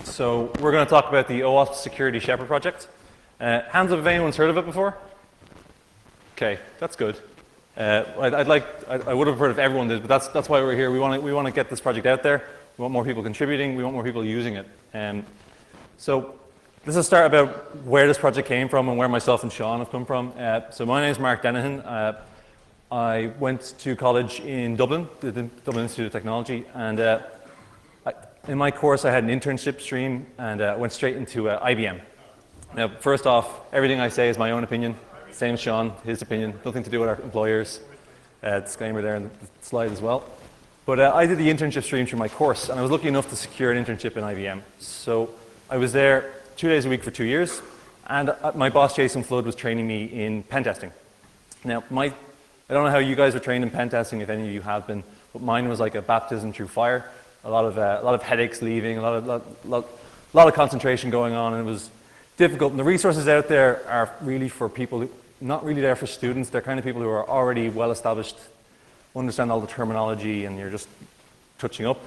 So we're going to talk about the OWASP Security Shepherd project. Hands up if anyone's heard of it before? Okay, that's good. I would have heard if everyone did, but that's why we're here. We want to get this project out there. We want more people contributing. We want more people using it. So this is a start about where this project came from and where myself and Sean have come from. So my name is Mark Denihan. I went to college in Dublin, the Dublin Institute of Technology, and in my course I had an internship stream and went straight into IBM. Now, first off, everything I say is my own opinion. Same as Sean, his opinion, nothing to do with our employers. Disclaimer there in the slide as well. But I did the internship stream through my course, and I was lucky enough to secure an internship in IBM. So I was there 2 days a week for 2 years, and my boss, Jason Flood, was training me in pen testing. Now, I don't know how you guys were trained in pen testing, if any of you have been, but mine was like a baptism through fire. A lot of headaches leaving, a lot of concentration going on, and it was difficult. And the resources out there are really for people who, not really there for students. They're kind of people who are already well established, understand all the terminology, and you're just touching up.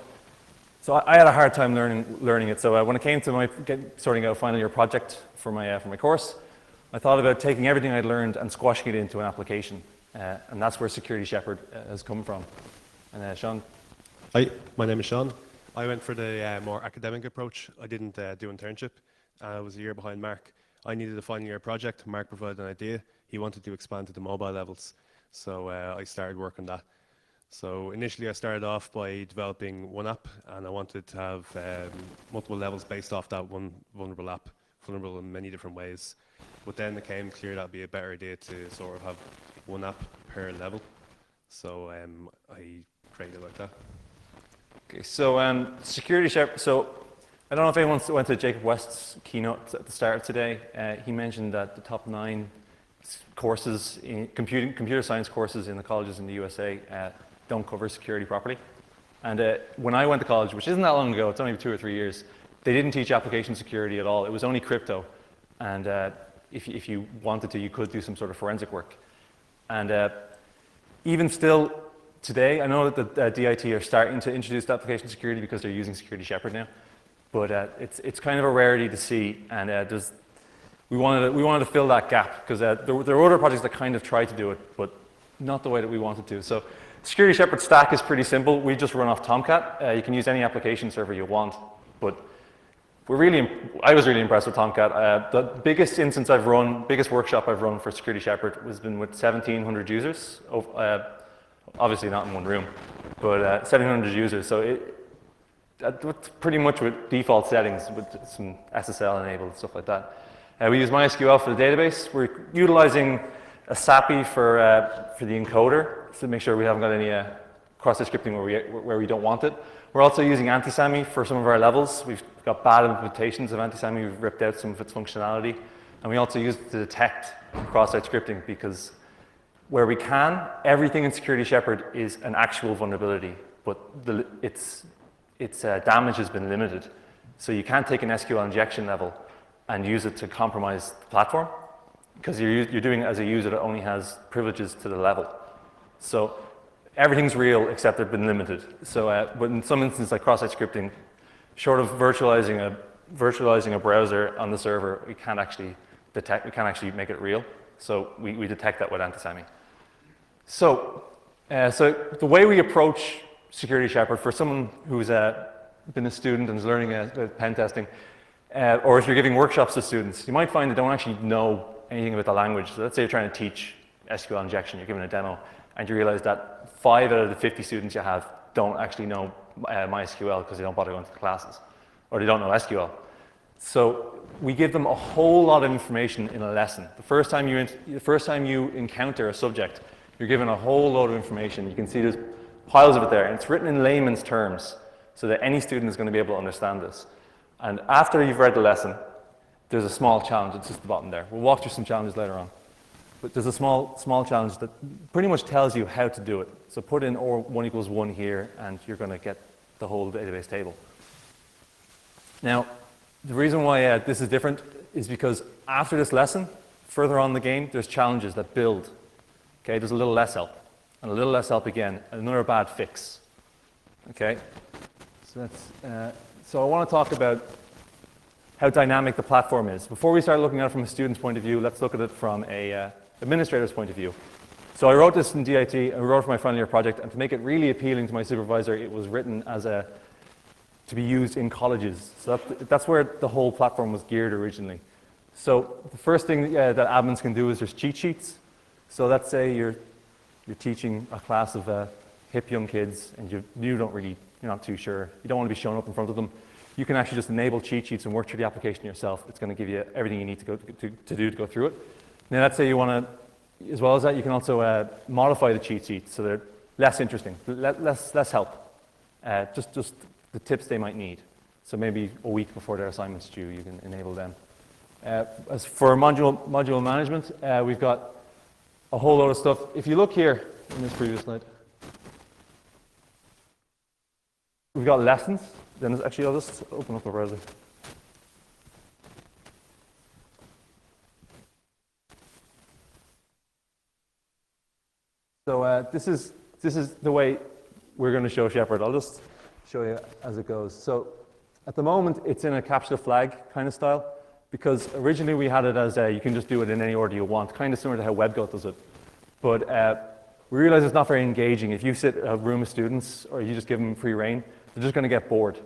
So I had a hard time learning it. So when it came to sorting out a final year project for my course, I thought about taking everything I'd learned and squashing it into an application. And that's where Security Shepherd has come from. And Sean? Hi, my name is Sean. I went for the more academic approach. I didn't do internship. I was a year behind Mark. I needed a final year project. Mark provided an idea. He wanted to expand to the mobile levels. So I started working on that. So initially I started off by developing one app, and I wanted to have multiple levels based off that one vulnerable app, vulnerable in many different ways. But then it became clear that would be a better idea to sort of have one app per level. So I created it like that. Okay, so Security Shepherd, so I don't know if anyone went to Jacob West's keynote at the start of today. He mentioned that the top 9 courses, in computer science courses in the colleges in the USA don't cover security properly. And when I went to college, which isn't that long ago, it's only 2 or 3 years, they didn't teach application security at all. It was only crypto. And if you wanted to, you could do some sort of forensic work. And even still today, I know that the DIT are starting to introduce application security because they're using Security Shepherd now. But it's kind of a rarity to see, and we wanted to fill that gap because there were other projects that kind of tried to do it, but not the way that we wanted to. So Security Shepherd stack is pretty simple. We just run off Tomcat. You can use any application server you want, but I was really impressed with Tomcat. The biggest instance I've run, biggest workshop I've run for Security Shepherd has been with 1,700 users. Obviously not in one room, but 1,700 users. So that's pretty much with default settings with some SSL enabled, stuff like that. We use MySQL for the database. We're utilizing a SAPI for the encoder to make sure we haven't got any cross-site scripting where we don't want it. We're also using anti-SAMI for some of our levels. We've got bad implementations of anti-SAMI. We've ripped out some of its functionality. And we also use it to detect cross-site scripting because where we can, everything in Security Shepherd is an actual vulnerability, but its damage has been limited. So you can't take an SQL injection level and use it to compromise the platform because you're doing it as a user that only has privileges to the level. So everything's real except they've been limited. So but in some instances like cross-site scripting, short of virtualizing a browser on the server, we can't actually make it real. So we detect that with anti-SAMI. So the way we approach Security Shepherd for someone who's been a student and is learning pen testing, or if you're giving workshops to students, you might find they don't actually know anything about the language. So let's say you're trying to teach SQL injection, you're giving a demo, and you realize that 5 out of the 50 students you have don't actually know MySQL because they don't bother going to the classes, or they don't know SQL. So we give them a whole lot of information in a lesson. The first time you encounter a subject, you're given a whole load of information. You can see there's piles of it there, and it's written in layman's terms so that any student is going to be able to understand this. And after you've read the lesson, there's a small challenge. It's just the bottom there. We'll walk through some challenges later on. But there's a small challenge that pretty much tells you how to do it. So put in or 1 equals 1 here, and you're going to get the whole database table. Now, the reason why this is different is because after this lesson, further on in the game, there's challenges that build. Okay, there's a little less help, and a little less help again, and another bad fix. Okay, so So I want to talk about how dynamic the platform is. Before we start looking at it from a student's point of view, let's look at it from a administrator's point of view. So I wrote this in DIT, and I wrote it for my final year project, and to make it really appealing to my supervisor, it was written as to be used in colleges. So that's where the whole platform was geared originally. So the first thing that admins can do is there's cheat sheets. So let's say you're teaching a class of hip young kids, and you're not too sure. You don't want to be showing up in front of them. You can actually just enable cheat sheets and work through the application yourself. It's going to give you everything you need to do to go through it. Now let's say you want to, as well as that, you can also modify the cheat sheets so they're less interesting, less help. Just the tips they might need. So maybe a week before their assignment's due, you can enable them. As for module management, we've got a whole load of stuff. If you look here in this previous slide, we've got lessons. Then actually, I'll just open up the browser. So this is the way we're going to show Shepherd. I'll just show you as it goes. So at the moment, it's in a capture the flag kind of style, because originally we had it as you can just do it in any order you want, kind of similar to how WebGoat does it. But we realize it's not very engaging. If you sit in a room of students or you just give them free rein, they're just going to get bored.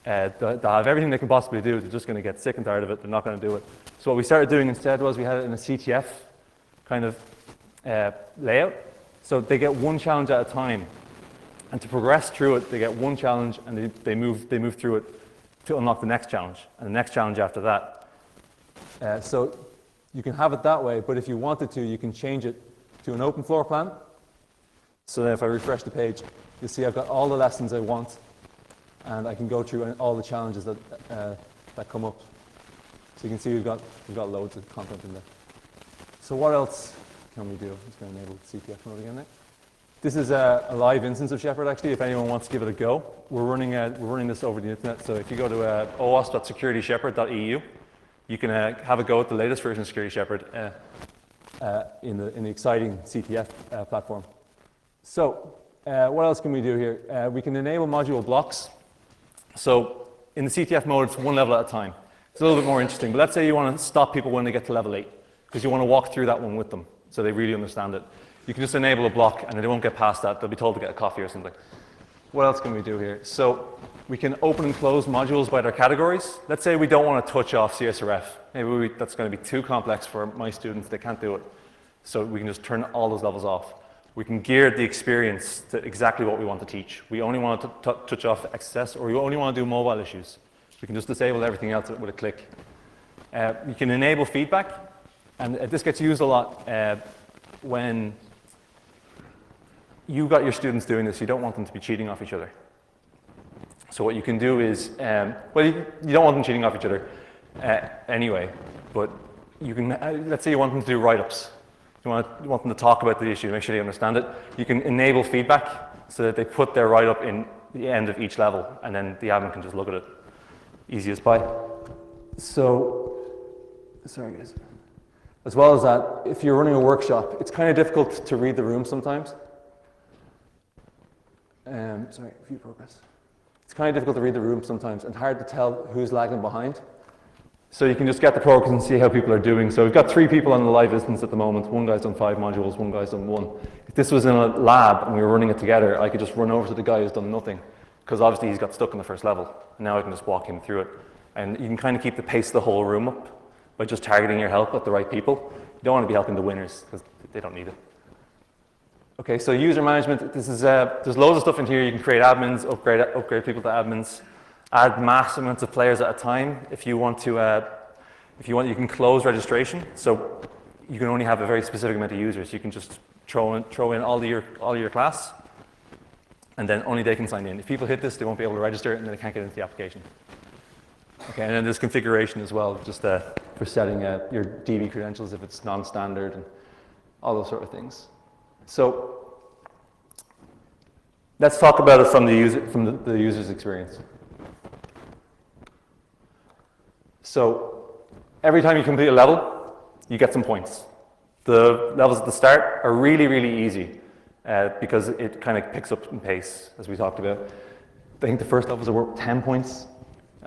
They'll have everything they can possibly do. They're just going to get sick and tired of it. They're not going to do it. So what we started doing instead was we had it in a CTF kind of layout. So they get one challenge at a time. And to progress through it, they get one challenge and they move through it to unlock the next challenge and the next challenge after that. So you can have it that way, but if you wanted to, you can change it to an open floor plan. So then if I refresh the page, you'll see I've got all the lessons I want, and I can go through all the challenges that come up. So you can see we've got loads of content in there. So what else can we do? I'm just going to enable CTF mode again now. This is a live instance of Shepherd, actually, if anyone wants to give it a go. We're running this over the internet, so if you go to OWASP.securityshepherd.eu, you can have a go at the latest version of Security Shepherd in the exciting CTF platform. So what else can we do here? We can enable module blocks. So in the CTF mode, it's one level at a time. It's a little bit more interesting, but let's say you want to stop people when they get to level 8, because you want to walk through that one with them so they really understand it. You can just enable a block, and they won't get past that. They'll be told to get a coffee or something. What else can we do here? So we can open and close modules by their categories. Let's say we don't want to touch off CSRF. Maybe that's going to be too complex for my students. They can't do it. So we can just turn all those levels off. We can gear the experience to exactly what we want to teach. We only want to touch off XSS, or we only want to do mobile issues. We can just disable everything else with a click. We can enable feedback, and this gets used a lot when you've got your students doing this. You don't want them to be cheating off each other. So what you can do is, well, you don't want them cheating off each other anyway, but you can, let's say you want them to do write-ups. You want them to talk about the issue, make sure they understand it. You can enable feedback so that they put their write-up in the end of each level, and then the admin can just look at it. Easy as pie. So, sorry guys. As well as that, if you're running a workshop, it's kind of difficult to read the room sometimes. Sorry, view progress. It's kind of difficult to read the room sometimes and hard to tell who's lagging behind. So you can just get the progress and see how people are doing. So we've got 3 people on the live instance at the moment. One guy's done 5 modules, one guy's done 1. If this was in a lab and we were running it together, I could just run over to the guy who's done nothing, because obviously he's got stuck in the first level. And now I can just walk him through it. And you can kind of keep the pace of the whole room up by just targeting your help at the right people. You don't want to be helping the winners, because they don't need it. Okay, so user management, this is, there's loads of stuff in here. You can create admins, upgrade people to admins, add mass amounts of players at a time. If you want, you can close registration. So you can only have a very specific amount of users. You can just throw in all of your class, and then only they can sign in. If people hit this, they won't be able to register, and then they can't get into the application. Okay, and then there's configuration as well, just for setting your DB credentials if it's non-standard and all those sort of things. So let's talk about it from the user's experience. So every time you complete a level, you get some points. The levels at the start are really, really easy because it kind of picks up in pace, as we talked about. I think the first levels are worth 10 points.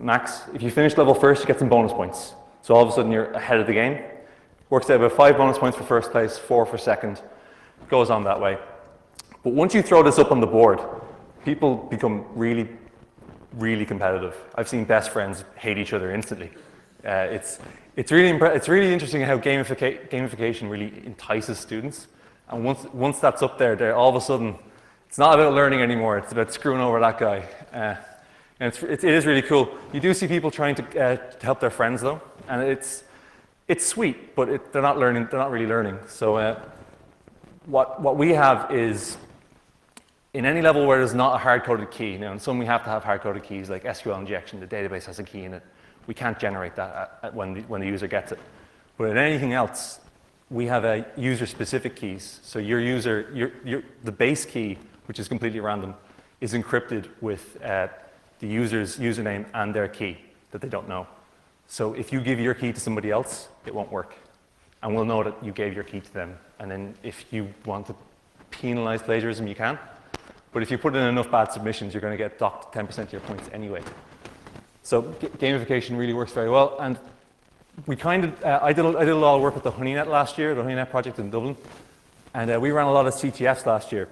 max. If you finish level first, you get some bonus points. So all of a sudden you're ahead of the game. Works out about 5 bonus points for first place, 4 for second. Goes on that way. But once you throw this up on the board, people become really, really competitive. I've seen best friends hate each other instantly. It's really interesting how gamification really entices students. And once that's up there, they're all of a sudden, it's not about learning anymore. It's about screwing over that guy. And it is really cool. You do see people trying to help their friends though, and it's sweet, but they're not learning. They're not really learning. So what we have is, in any level where there's not a hard-coded key, now in some we have to have hard-coded keys like SQL injection, the database has a key in it. We can't generate that when the user gets it. But in anything else, we have user-specific keys. So the base key, which is completely random, is encrypted with the user's username and their key that they don't know. So if you give your key to somebody else, it won't work. And we'll know that you gave your key to them. And then if you want to penalize plagiarism, you can. But if you put in enough bad submissions, you're going to get docked 10% of your points anyway. So gamification really works very well. And we I did a lot of work with the HoneyNet last year, the HoneyNet project in Dublin. And we ran a lot of CTFs last year.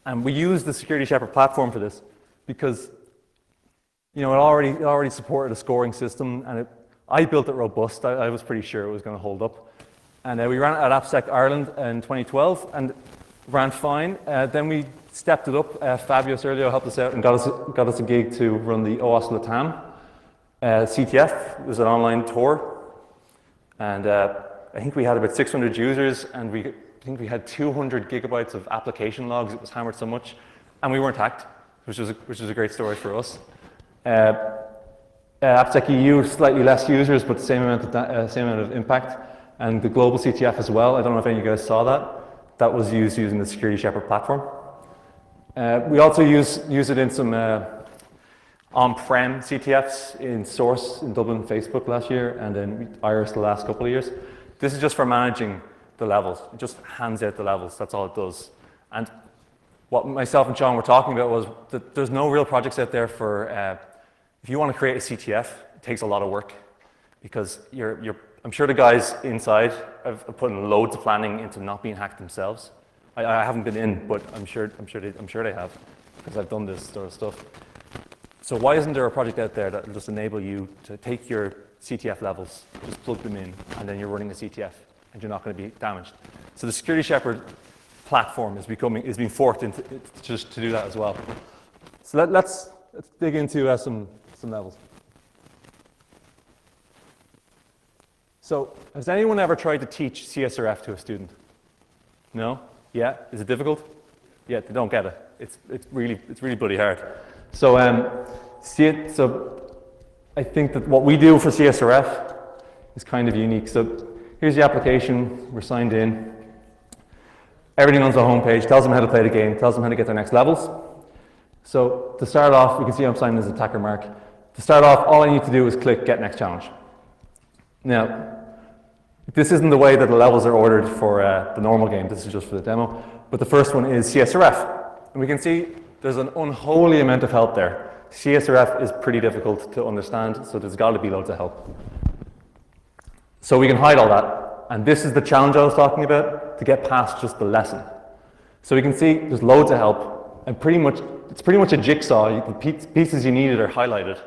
And we used the Security Shepherd platform for this because it already supported a scoring system, and I built it robust. I was pretty sure it was going to hold up. And we ran it at AppSec Ireland in 2012, and ran fine. Then we stepped it up. Fabio Serlio helped us out and got us a gig to run the OWASP Latam CTF. It was an online tour, and I think we had about 600 users, and I think we had 200 gigabytes of application logs. It was hammered so much, and we weren't hacked, which was a great story for us. AppSecEU, slightly less users, but same amount of impact, and the global CTF as well. I don't know if any of you guys saw that. That was used using the Security Shepherd platform. We also use it in some on-prem CTFs in Source in Dublin, Facebook last year, and then Iris the last couple of years. This is just for managing the levels. It just hands out the levels. That's all it does. And what myself and Sean were talking about was that there's no real projects out there for if you want to create a CTF, it takes a lot of work because I'm sure the guys inside have put in loads of planning into not being hacked themselves. I haven't been in, but I'm sure they have because I've done this sort of stuff. So why isn't there a project out there that will just enable you to take your CTF levels, just plug them in, and then you're running a CTF, and you're not going to be damaged? So the Security Shepherd platform is being forked into just to do that as well. So let's dig into some levels. So has anyone ever tried to teach CSRF to a student? No? Yeah? Is it difficult? Yeah, they don't get it. It's really bloody hard. So I think that what we do for CSRF is kind of unique. So here's the application. We're signed in. Everything on the home page tells them how to play the game, tells them how to get their next levels. So to start off, you can see I'm signed in as attacker mark. To start off, all I need to do is click Get Next Challenge. Now, this isn't the way that the levels are ordered for the normal game. This is just for the demo. But the first one is CSRF. And we can see there's an unholy amount of help there. CSRF is pretty difficult to understand, so there's got to be loads of help. So we can hide all that. And this is the challenge I was talking about, to get past just the lesson. So we can see there's loads of help, and it's pretty much a jigsaw. The pieces you needed are highlighted.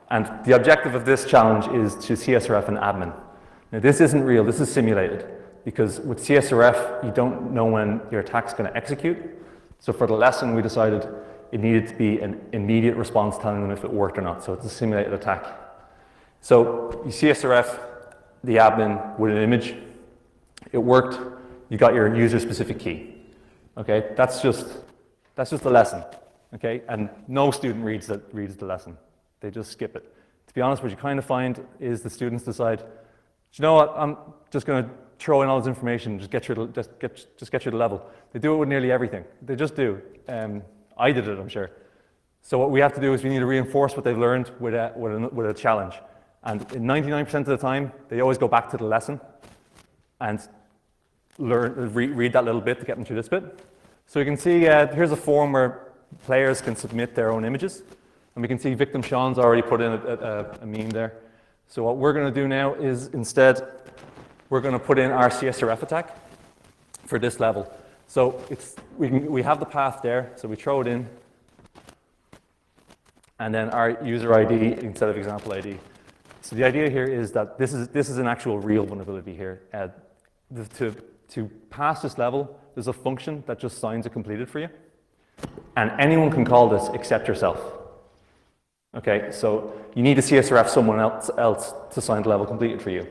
And the objective of this challenge is to CSRF an admin. Now this isn't real, this is simulated, because with CSRF, you don't know when your attack's going to execute. So for the lesson, we decided it needed to be an immediate response telling them if it worked or not. So it's a simulated attack. So you CSRF the admin with an image. It worked. You got your user-specific key. Okay, that's just the lesson. Okay, and no student reads the lesson. They just skip it. To be honest, what you kind of find is the students decide, you know what? I'm just going to throw in all this information, just get through the level. They do it with nearly everything. They just do. I did it, I'm sure. So what we have to do is we need to reinforce what they've learned with a challenge. And 99% of the time, they always go back to the lesson and read that little bit to get them through this bit. So you can see here's a form where players can submit their own images. And we can see victim Sean's already put in a meme there. So what we're going to do now is instead, we're going to put in our CSRF attack for this level. So we have the path there, so we throw it in, and then our user ID instead of example ID. So the idea here is that this is an actual real vulnerability here. To pass this level, there's a function that just signs it completed for you, and anyone can call this except yourself. Okay, so you need to CSRF someone else to sign the level completed for you.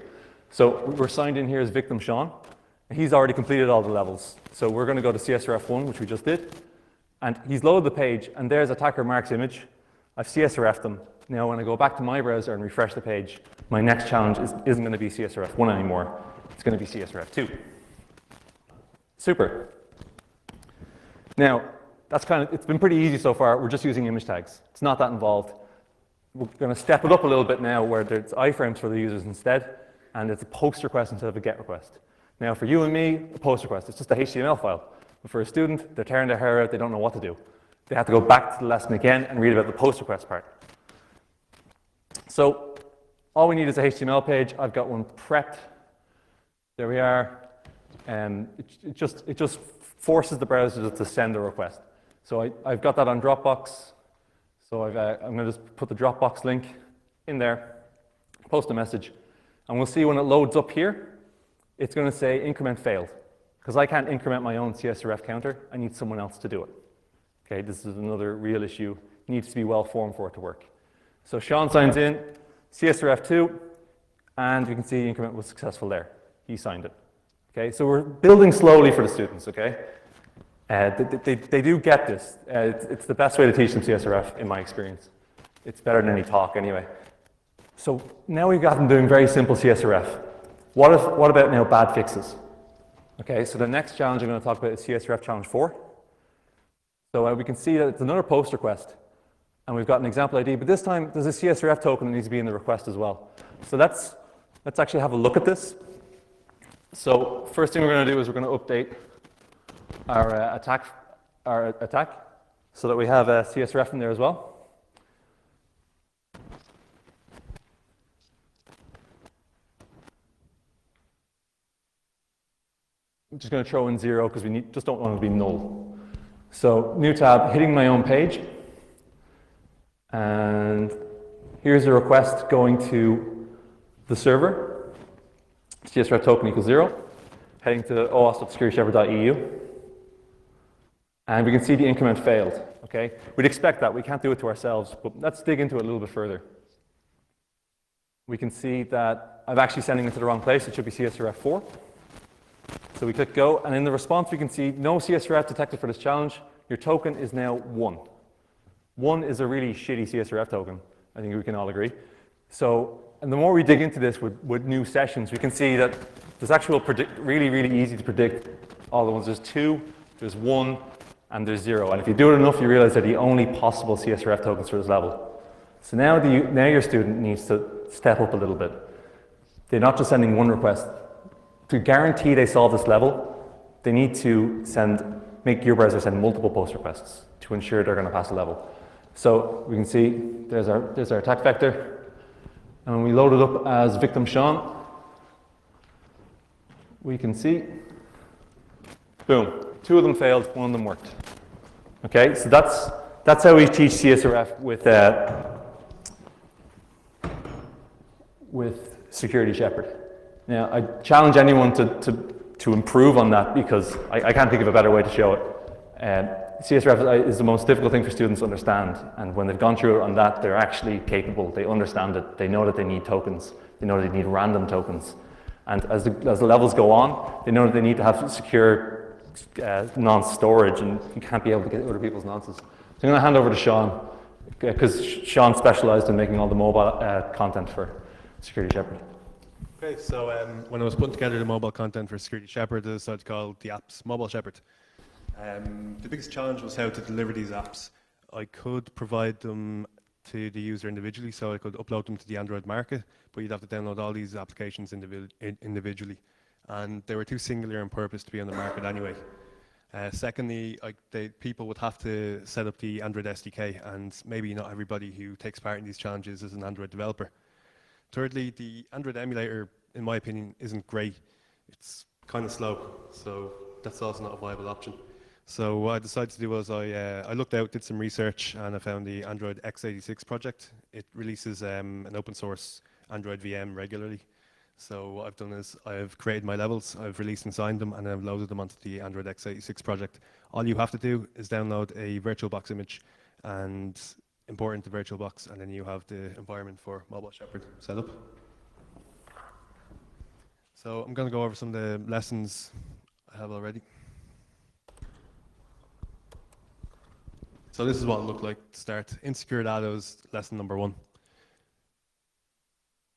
So we're signed in here as victim Sean. He's already completed all the levels. So we're going to go to CSRF1, which we just did. And he's loaded the page, and there's attacker Mark's image. I've CSRF'd them. Now when I go back to my browser and refresh the page, my next challenge isn't going to be CSRF1 anymore. It's going to be CSRF2. Super. Now, it's been pretty easy so far. We're just using image tags. It's not that involved. We're going to step it up a little bit now where there's iframes for the users instead, and it's a post request instead of a get request. Now for you and me, a post request, it's just a HTML file. But for a student, they're tearing their hair out, they don't know what to do. They have to go back to the lesson again and read about the post request part. So all we need is a HTML page. I've got one prepped. There we are. It just forces the browser to send a request. So I've got that on Dropbox. So I'm going to just put the Dropbox link in there, post a message, and we'll see when it loads up here, it's going to say increment failed. Because I can't increment my own CSRF counter, I need someone else to do it. Okay, this is another real issue. It needs to be well formed for it to work. So Sean signs in, CSRF2, and you can see increment was successful there. He signed it. Okay, so we're building slowly for the students, okay? They do get this. It's the best way to teach them CSRF, in my experience. It's better than any talk, anyway. So now we've got them doing very simple CSRF. What about now bad fixes? Okay, so the next challenge I'm going to talk about is CSRF challenge 4. So we can see that it's another post request, and we've got an example ID, but this time there's a CSRF token that needs to be in the request as well. So let's actually have a look at this. So first thing we're going to do is we're going to update our attack so that we have a CSRF in there as well. I'm just going to throw in 0 because we just don't want it to be null. So new tab, hitting my own page. And here's a request going to the server. CSRF token equals 0. Heading to OWASP.securityshepherd.eu. And we can see the increment failed. Okay? We'd expect that. We can't do it to ourselves, but let's dig into it a little bit further. We can see that I'm actually sending it to the wrong place. It should be CSRF 4. So we click go, and in the response we can see no CSRF detected for this challenge. Your token is now 1. 1 is a really shitty CSRF token. I think we can all agree. So, and the more we dig into this with new sessions, we can see that there's actual really, really easy to predict all the ones. There's 2, there's 1, and there's 0. And if you do it enough, you realize they're the only possible CSRF tokens for this level. So now your student needs to step up a little bit. They're not just sending one request. To guarantee they solve this level, they need to make your browser send multiple post requests to ensure they're going to pass the level. So we can see there's our attack vector, and when we load it up as victim Sean, we can see, boom, 2 of them failed, 1 of them worked. Okay, so that's how we teach CSRF with Security Shepherd. Now, I challenge anyone to improve on that because I can't think of a better way to show it. CSRF is the most difficult thing for students to understand, and when they've gone through it on that, they're actually capable. They understand it. They know that they need tokens. They know they need random tokens. And as the levels go on, they know that they need to have secure non-storage, and you can't be able to get other people's nonsense. So I'm going to hand over to Sean, because Sean specialized in making all the mobile content for Security Shepherd. Okay, so when I was putting together the mobile content for Security Shepherd, I decided to call the apps Mobile Shepherd. The biggest challenge was how to deliver these apps. I could provide them to the user individually, so I could upload them to the Android market, but you'd have to download all these applications individually. And they were too singular in purpose to be on the market anyway. Secondly, people would have to set up the Android SDK, and maybe not everybody who takes part in these challenges is an Android developer. Thirdly, the Android emulator, in my opinion, isn't great. It's kind of slow, so that's also not a viable option. So what I decided to do was I looked out, did some research, and I found the Android x86 project. It releases an open source Android VM regularly. So what I've done is I've created my levels, I've released and signed them, and I've loaded them onto the Android x86 project. All you have to do is download a VirtualBox image and import into VirtualBox, and then you have the environment for Mobile Shepherd set up. So I'm going to go over some of the lessons I have already. So this is what it looked like to start. Insecure data was lesson number 1.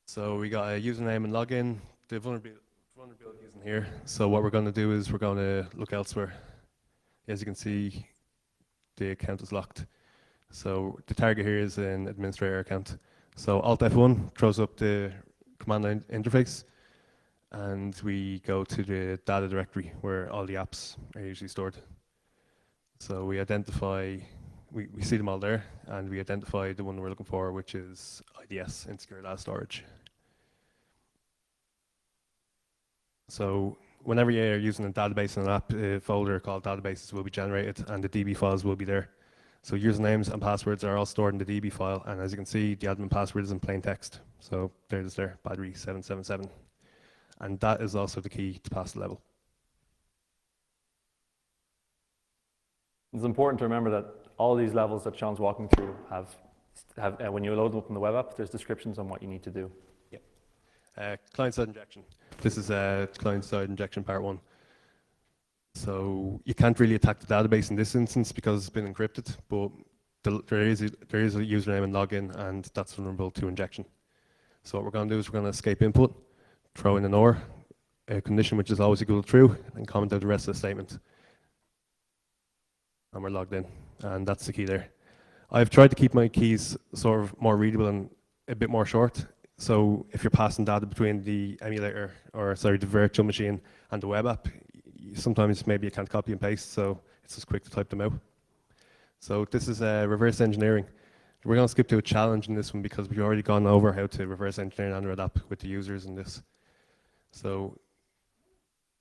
So we got a username and login. The vulnerability is in here. So what we're going to do is we're going to look elsewhere. As you can see, the account is locked. So the target here is an administrator account. So Alt F1 throws up the command line interface, and we go to the data directory where all the apps are usually stored. So we identify, we see them all there, and we identify the one we're looking for, which is IDS, Insecure Data Storage. So whenever you're using a database in an app, a folder called databases will be generated, and the DB files will be there. So usernames and passwords are all stored in the DB file, and as you can see, the admin password is in plain text. So there's there, battery 777. And that is also the key to pass the level. It's important to remember that all these levels that Sean's walking through have when you load them up in the web app, there's descriptions on what you need to do. Client-side injection. This is client-side injection part 1. So you can't really attack the database in this instance because it's been encrypted, but there is a username and login, and that's vulnerable to injection. So what we're going to do is we're going to escape input, throw in an OR, a condition which is always equal to true, and comment out the rest of the statement. And we're logged in, and that's the key there. I've tried to keep my keys sort of more readable and a bit more short. So if you're passing data between the emulator, or sorry, the virtual machine and the web app, sometimes maybe you can't copy and paste, so it's just quick to type them out. So this is reverse engineering. We're going to skip to a challenge in this one because we've already gone over how to reverse engineer an Android app with the users in this. So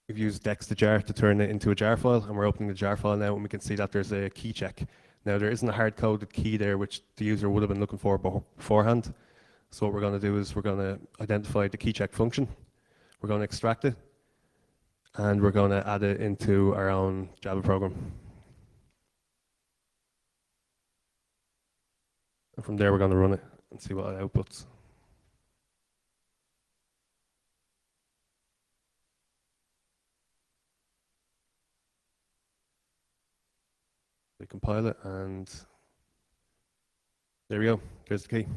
we've used dex2jar to turn it into a jar file, and we're opening the jar file now, and we can see that there's a key check. Now there isn't a hard-coded key there which the user would have been looking for beforehand. So what we're going to do is we're going to identify the key check function, we're going to extract it, and we're going to add it into our own Java program. And from there we're going to run it and see what it outputs. We compile it, and there we go, there's the key.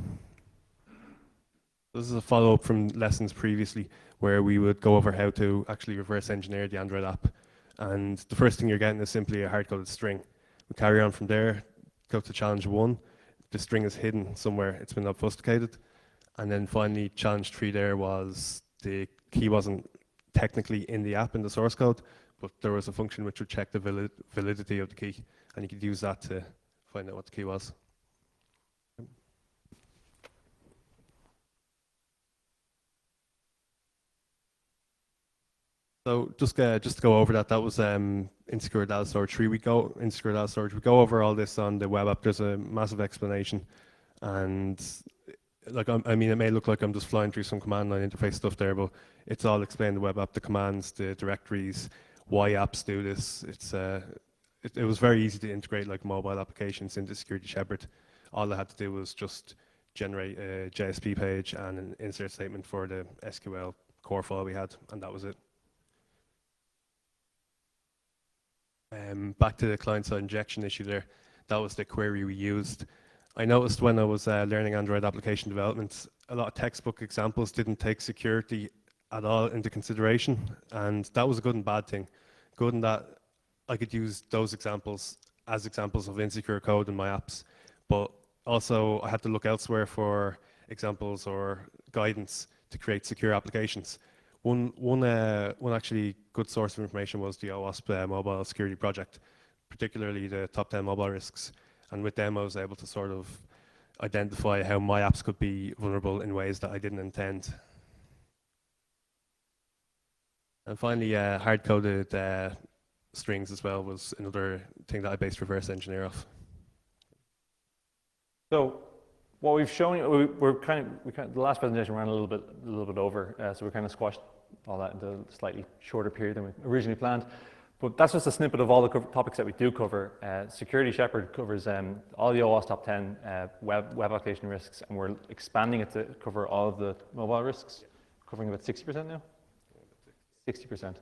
This is a follow-up from lessons previously where we would go over how to actually reverse engineer the Android app. And the first thing you're getting is simply a hard-coded string. We carry on from there, go to challenge 1. The string is hidden somewhere, it's been obfuscated. And then finally, challenge 3 there was the key wasn't technically in the app in the source code, but there was a function which would check the validity of the key, and you could use that to find out what the key was. So just to go over that, that was Insecure Data Storage 3. Insecure Data Storage. We go over all this on the web app. There's a massive explanation, and like I mean, it may look like I'm just flying through some command line interface stuff there, but it's all explained in the web app. The commands, the directories, why apps do this. It was very easy to integrate like mobile applications into Security Shepherd. All I had to do was just generate a JSP page and an insert statement for the SQL core file we had, and that was it. Back to the client-side injection issue there, that was the query we used. I noticed when I was learning Android application development, a lot of textbook examples didn't take security at all into consideration, and that was a good and bad thing. Good in that I could use those examples as examples of insecure code in my apps, but also I had to look elsewhere for examples or guidance to create secure applications. One actually good source of information was the OWASP mobile security project, particularly the top 10 mobile risks. And with them, I was able to sort of identify how my apps could be vulnerable in ways that I didn't intend. And finally, hard-coded strings as well was another thing that I based reverse engineer off. So what we've shown you, the last presentation ran a little bit over, so we kind of squashed all that into a slightly shorter period than we originally planned. But that's just a snippet of all the topics that we do cover. Security Shepherd covers all the OWASP top 10 web application risks, and we're expanding it to cover all of the mobile risks, covering about 60% now? 60%.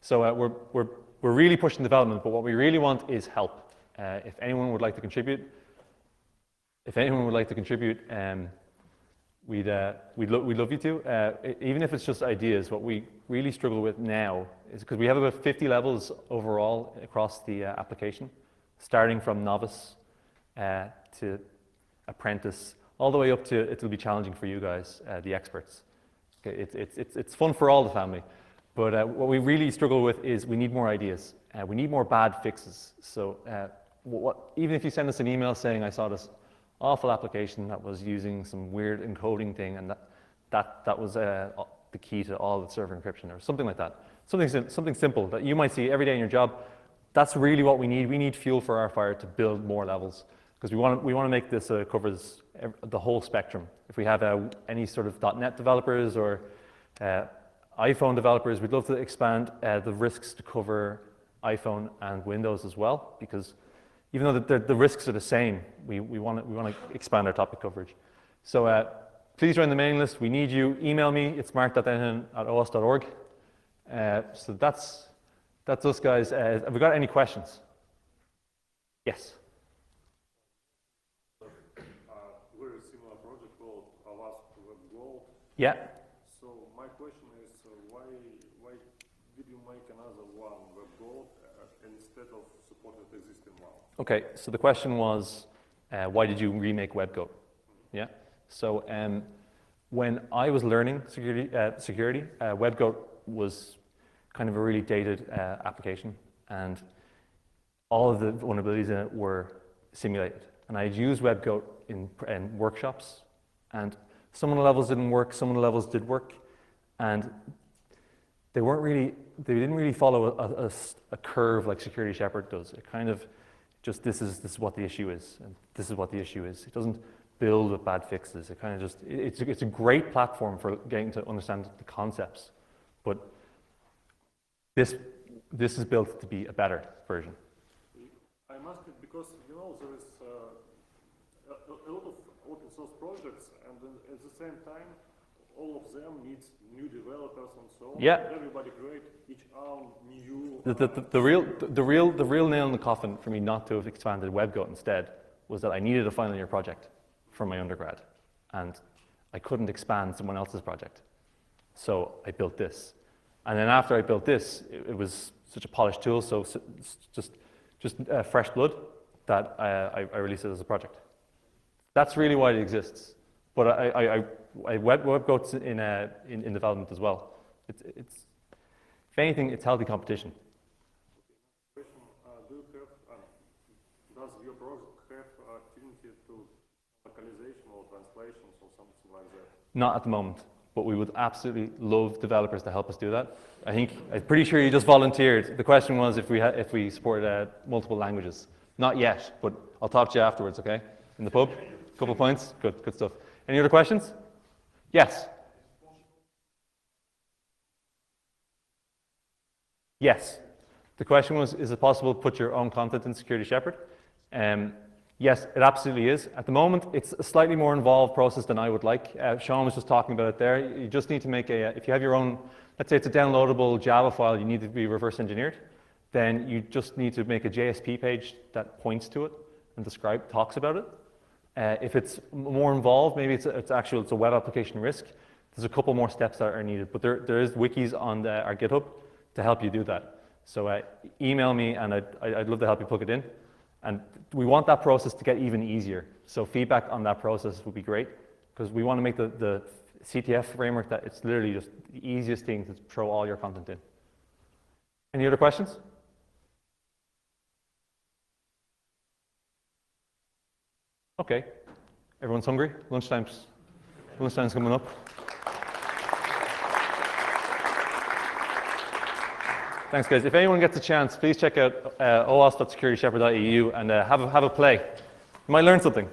So we're really pushing development, but what we really want is help. If anyone would like to contribute, we'd love you to. Even if it's just ideas, what we really struggle with now is because we have about 50 levels overall across the application, starting from novice to apprentice, all the way up to it'll be challenging for you guys, the experts. Okay, it's fun for all the family, but what we really struggle with is we need more ideas. We need more bad fixes. So even if you send us an email saying I saw this awful application that was using some weird encoding thing, and that was the key to all the server encryption, or something like that. Something simple that you might see every day in your job. That's really what we need. We need fuel for our fire to build more levels, because we want to make this covers the whole spectrum. If we have any sort of .NET developers or iPhone developers, we'd love to expand the risks to cover iPhone and Windows as well, because even though the risks are the same, we want to expand our topic coverage. So please join the mailing list. We need you. Email me. It's mark.denihan@owasp.org. So that's us, guys. Have we got any questions? Yes. Very similar project called OWASP Web Goal. Yeah. So my question is, why did you make another one Web Goal instead of supporting the existing one? Okay, so the question was, why did you remake WebGoat? Yeah. So when I was learning security, WebGoat was kind of a really dated application, and all of the vulnerabilities in it were simulated. And I'd used WebGoat in workshops, and some of the levels didn't work, some of the levels did work, and they didn't really follow a curve like Security Shepherd does. It kind of just, this is what the issue is, and this is what the issue is. It doesn't build with bad fixes. It kind of just, it's a great platform for getting to understand the concepts, but this is built to be a better version. I'm asking because, there is a lot of open source projects, and at the same time, all of them need new developers and so on. Yeah. Everybody create each own new. The real nail in the coffin for me not to have expanded WebGoat instead was that I needed a final year project for my undergrad, and I couldn't expand someone else's project, so I built this. And then after I built this, it was such a polished tool, so just fresh blood, that I released it as a project. That's really why it exists. But WebGoat's in development as well. It's if anything, it's healthy competition. Question: does your project have affinity to localization or translations or something like that? Not at the moment, but we would absolutely love developers to help us do that. I'm pretty sure you just volunteered. The question was if we support multiple languages. Not yet, but I'll talk to you afterwards, okay? In the pub. Couple points. Good stuff. Any other questions? Yes. Yes. The question was, is it possible to put your own content in Security Shepherd? Yes, it absolutely is. At the moment, it's a slightly more involved process than I would like. Sean was just talking about it there. You just need to make if you have your own, let's say it's a downloadable Java file, you need to be reverse engineered, then you just need to make a JSP page that points to it and talks about it. If it's more involved, maybe it's a web application risk, there's a couple more steps that are needed, but there is wikis on our GitHub to help you do that. So email me, and I'd love to help you plug it in. And we want that process to get even easier. So feedback on that process would be great, because we want to make the CTF framework that it's literally just the easiest thing to throw all your content in. Any other questions? Okay. Everyone's hungry? Lunchtime's coming up. Thanks, guys. If anyone gets a chance, please check out OWASP.security-shepherd.eu and have a play. You might learn something.